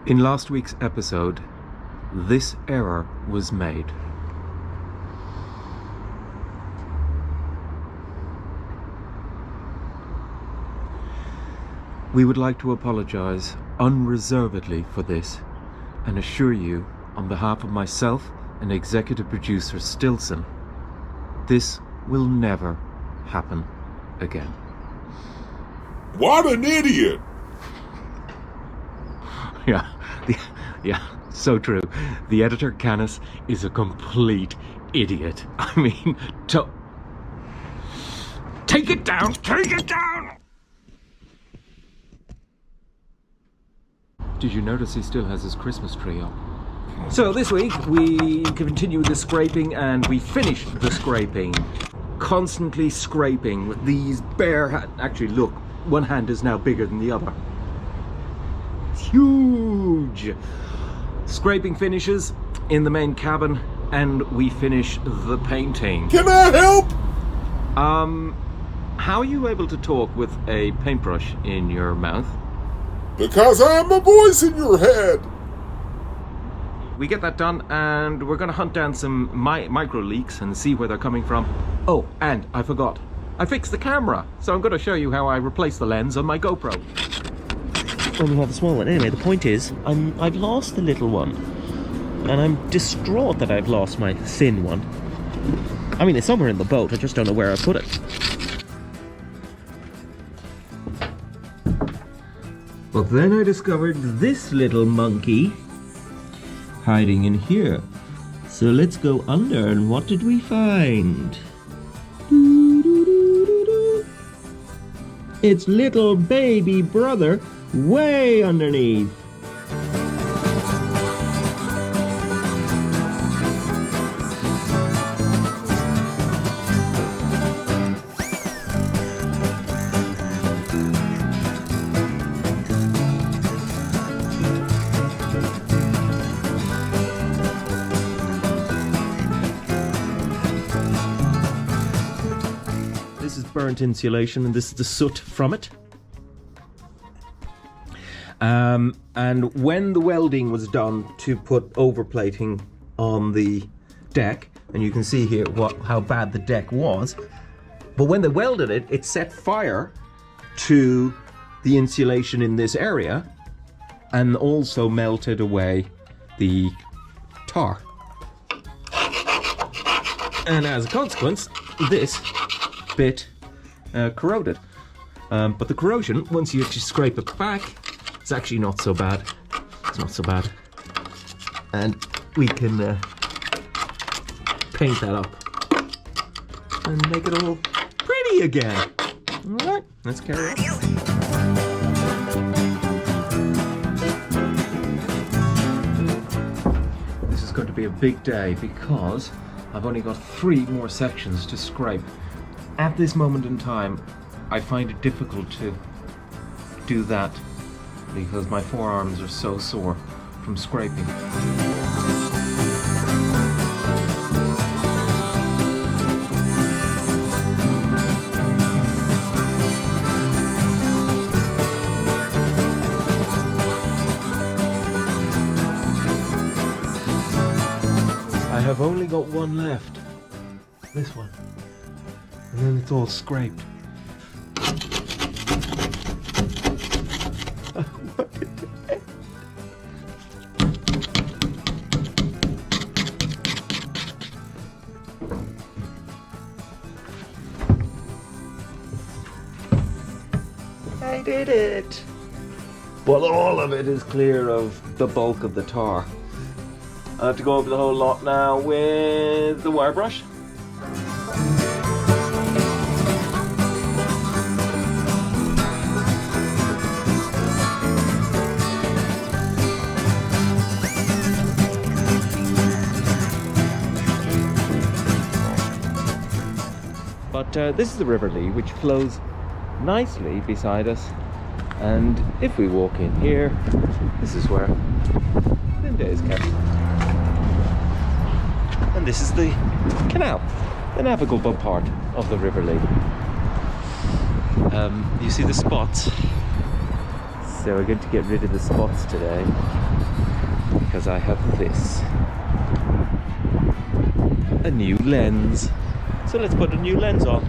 In last week's episode, this error was made. We would like to apologise unreservedly for this and assure you, on behalf of myself and executive producer Stilson, this will never happen again. What an idiot! Yeah, so true. The editor, Canice, is a complete idiot. I mean, take it down! Take it down! Did you notice he still has his Christmas tree up? So this week we continue the scraping, and we finished the scraping. Constantly scraping with these bare hands. Actually, look, one hand is now bigger than the other. It's huge. Scraping finishes in the main cabin, and we finish the painting. Can I help? How are you able to talk with a paintbrush in your mouth? Because I'm a voice in your head. We get that done, and we're going to hunt down some micro leaks and see where they're coming from. Oh, and I forgot. I fixed the camera, so I'm going to show you how I replaced the lens on my GoPro. Only have a small one. Anyway, the point is, I've lost the little one, and I'm distraught that I've lost my thin one. I mean, it's somewhere in the boat. I just don't know where I put it. But then I discovered this little monkey hiding in here. So let's go under, and what did we find? It's little baby brother way underneath. This is burnt insulation, and this is the soot from it. And when the welding was done to put overplating on the deck, and you can see here how bad the deck was, but when they welded it, it set fire to the insulation in this area and also melted away the tar. And as a consequence, this bit corroded. But the corrosion, once you actually scrape it back, it's actually not so bad. It's not so bad. And we can paint that up and make it all pretty again. Alright, let's carry on. This is going to be a big day because I've only got 3 more sections to scrape. At this moment in time, I find it difficult to do that because my forearms are so sore from scraping. I have only got one left. This one. And then it's all scraped. I did it! Well, all of it is clear of the bulk of the tar. I have to go over the whole lot now with the wire brush. But this is the River Lee, which flows nicely beside us, and if we walk in here, this is where Linda is kept. And this is the canal, the navigable part of the River Lee. You see the spots? So we're going to get rid of the spots today because I have this, a new lens. So let's put a new lens on.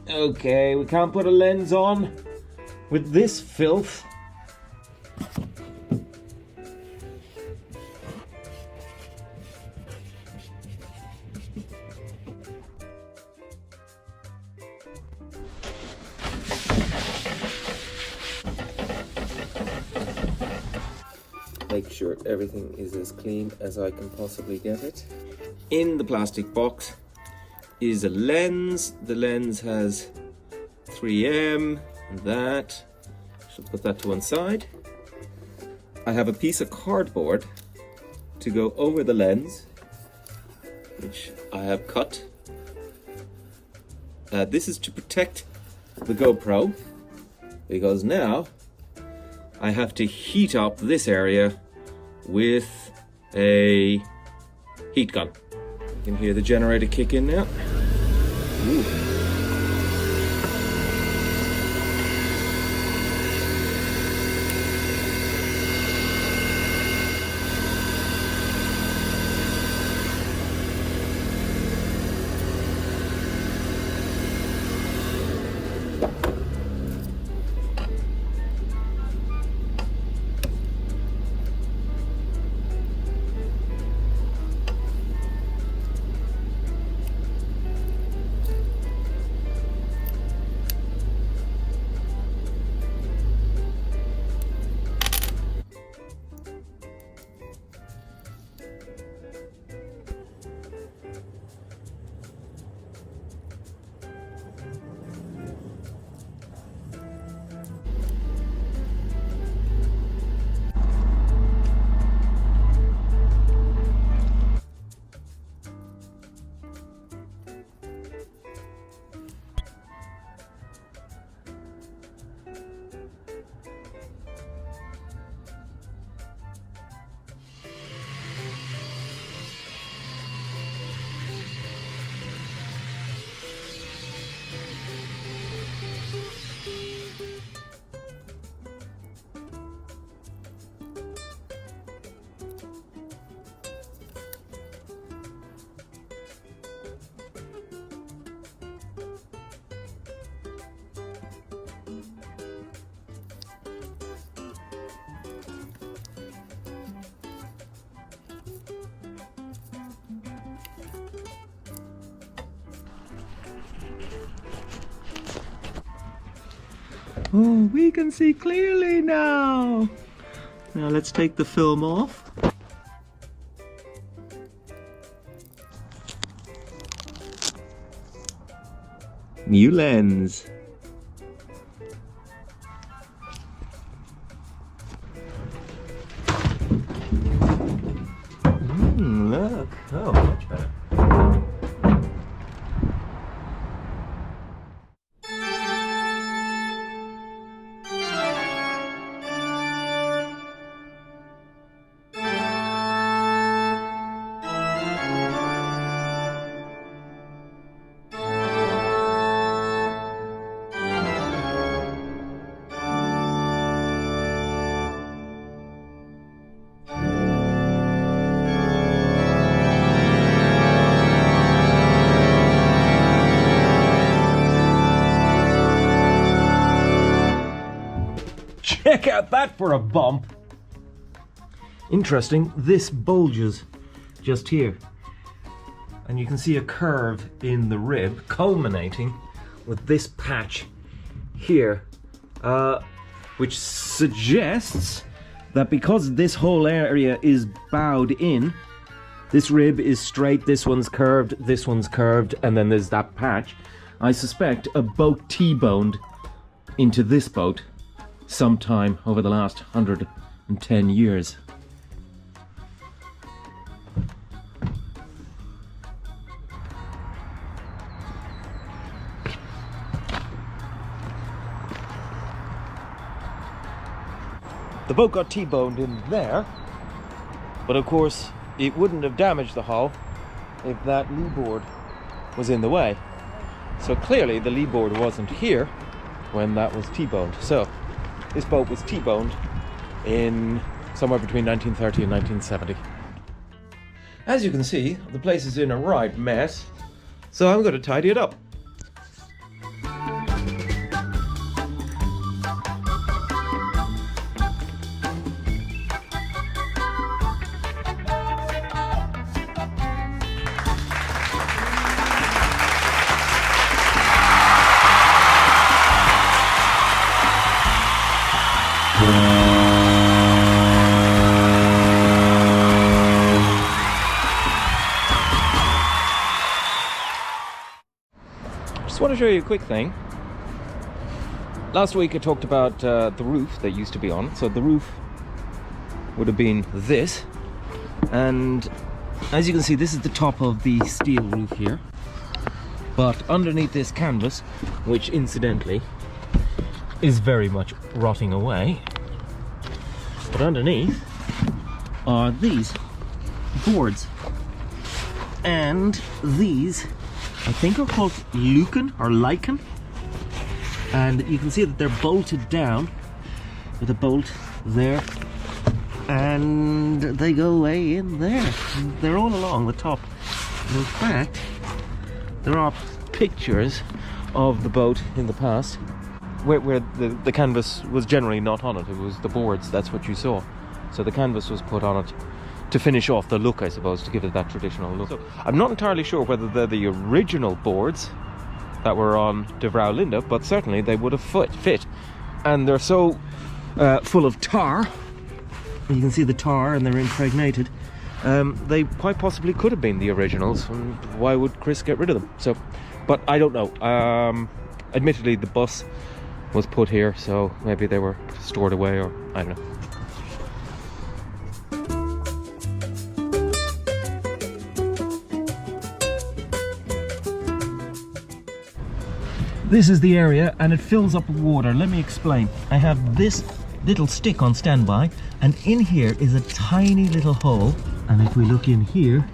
Okay, we can't put a lens on with this filth. Make sure everything is as clean as I can possibly get it. In the plastic box is a lens. The lens has 3M and that. Should put that to one side. I have a piece of cardboard to go over the lens, which I have cut. This is to protect the GoPro, because now I have to heat up this area with a heat gun. You can hear the generator kick in now. Ooh. Oh, we can see clearly now. Now let's take the film off. New lens. Look. Oh, much better. Check out that for a bump. Interesting, this bulges just here. And you can see a curve in the rib culminating with this patch here, which suggests that because this whole area is bowed in, this rib is straight, this one's curved, and then there's that patch. I suspect a boat T-boned into this boat sometime over the last 110 years. The boat got T-boned in there, but of course it wouldn't have damaged the hull if that lee board was in the way. So clearly the lee board wasn't here, when that was T-boned. So this boat was T-boned in somewhere between 1930 and 1970. As you can see, the place is in a right mess, so I'm going to tidy it up. Just want to show you a quick thing. Last week I talked about the roof that used to be on. So the roof would have been this, and as you can see, this is the top of the steel roof here, but underneath this canvas, which incidentally is very much rotting away, but underneath are these boards, and these I think are called lichen, and you can see that they're bolted down with a bolt there, and they go way in there. They're all along the top. And in fact, there are pictures of the boat in the past where the canvas was generally not on it. It was the boards, that's what you saw. So the canvas was put on it to finish off the look, I suppose, to give it that traditional look. So I'm not entirely sure whether they're the original boards that were on Barge Linda, but certainly they would have fit. And they're so full of tar, you can see the tar, and they're impregnated. They quite possibly could have been the originals, and why would Chris get rid of them? So, but I don't know. Admittedly, the bus was put here, so maybe they were stored away, or I don't know. This is the area, and it fills up with water. Let me explain. I have this little stick on standby, and in here is a tiny little hole, and if we look in here,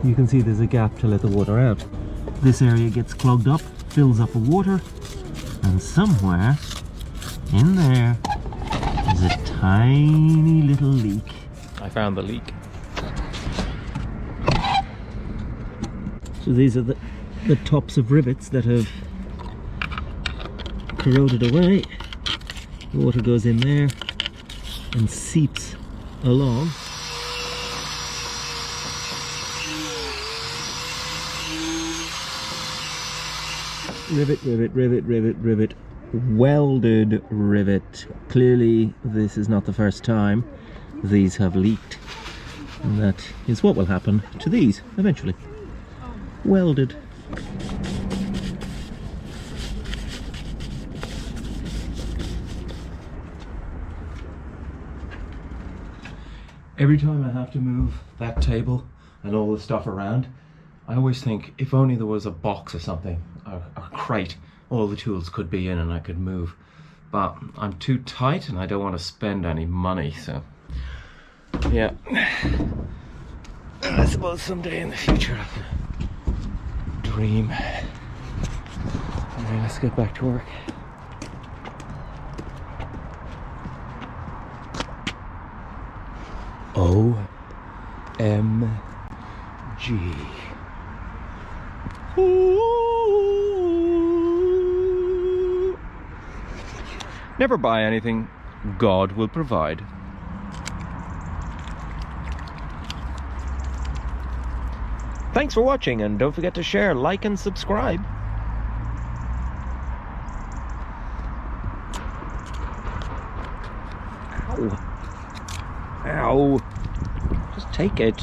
you can see there's a gap to let the water out. This area gets clogged up, fills up with water, and somewhere in there is a tiny little leak. I found the leak. So these are the tops of rivets that have corroded away. The water goes in there and seeps along. Rivet, rivet, rivet, rivet, rivet. Welded rivet. Clearly this is not the first time these have leaked, and that is what will happen to these eventually. Welded. Every time I have to move that table and all the stuff around, I always think, if only there was a box or something, a crate, all the tools could be in and I could move. But I'm too tight and I don't want to spend any money, so yeah. I suppose someday in the future I can dream. Anyway, let's get back to work. OMG. Ooh. Never buy anything, God will provide. Thanks for watching, and don't forget to share, like, and subscribe. Ow. Ow. Just take it.